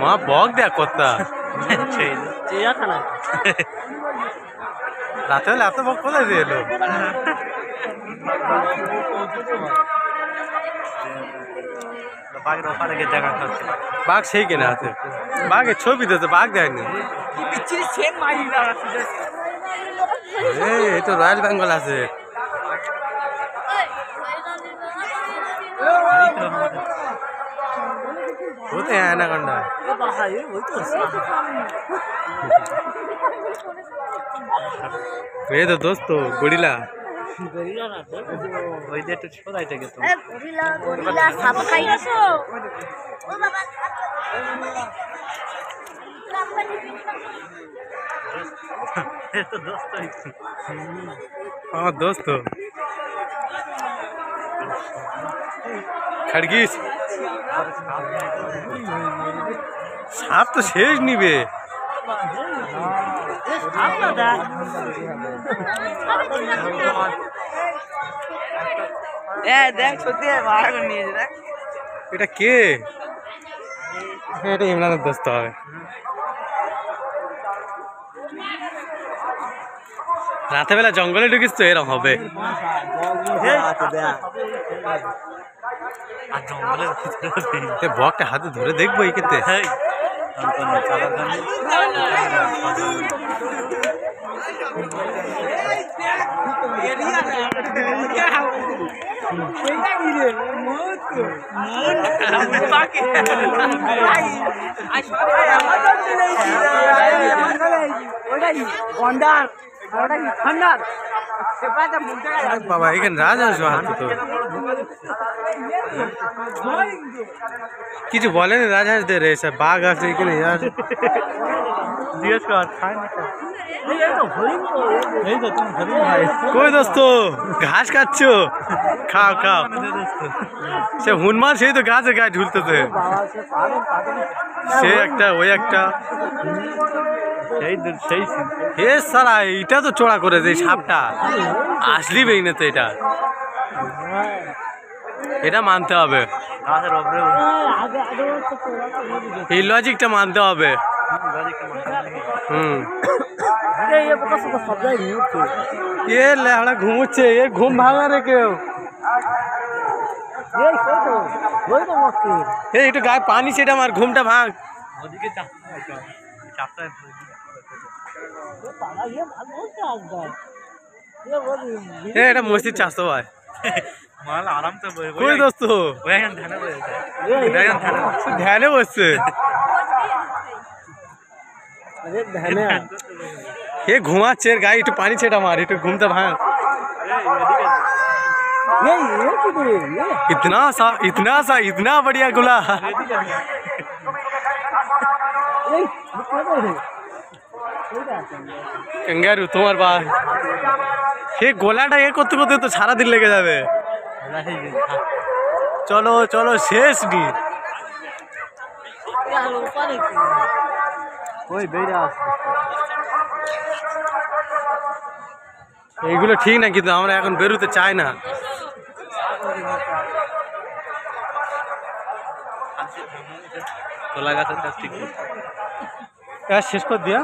মা বক দেখ কর্তা রাতে হলে এত বক কোথায় দিয়ে এলো? বাঘ সেই কেনা আছে, বাঘের ছবি দিতে বাঘ দেয়নি। এই তো রয়্যাল বেঙ্গল আছে। কোথায় অ্যানাকন্ডা? এই তো দোস্ত গরিলা। ওই যে একটু ছোড়াইতে গেছে আমার দোস্ত खरगोश साप तो शेष निबे देख सত্যি মারা করে নিয়ে দেখ এটা কে? এটা ইমরানের দোস্ত হবে। রাতে বেলা জঙ্গলে ঢুকিস তো এরকম হবে। বকটা হাতে ধরে দেখবো এই ক্ষেত্রে। বাবা এখানে রাজহাঁস হাতে তো কিছু বলেনি রাজহাঁসদের এসব বাঘ আছে এখানে জিজ্ঞেস কর কই দোস্ত ঘাস খাচ্ছ? খাও খাও। সে হনুমান সেই তো গাছে গায়ে ঝুলতেছে, সে একটা ওই একটা হে সারা এটা তো চোরা করেছে এই সাপটা আসলি বেইনে তো এটা এটা মানতে হবে, এই লজিকটা মানতে হবে। এ লেহড়া ঘুমোচ্ছে, এর ঘুম ভাঙা রে কেউ। এই একটু গায়ে পানি সেটা আমার ঘুমটা ভাঙ। এটা মসজিদ চাষ তো ভাই আরাম তো কই দোস্ত ধ্যানে বসছে। এ ঘুমাচ্ছে, এর গায়ে একটু পানি ছেটা মার, একটু ঘুমটা ভাঙ। इतना बढ़िया गुला कंगारू তোমার বা এই গোলাটা এ করতে করতে তো সারা দিন লেগে যাবে। চলো চলো শেষ নি এইগুলো ঠিক না, কিন্তু আমরা এখন বেরোতে চাই না। কলা গাছের শেষ করে দিয়া।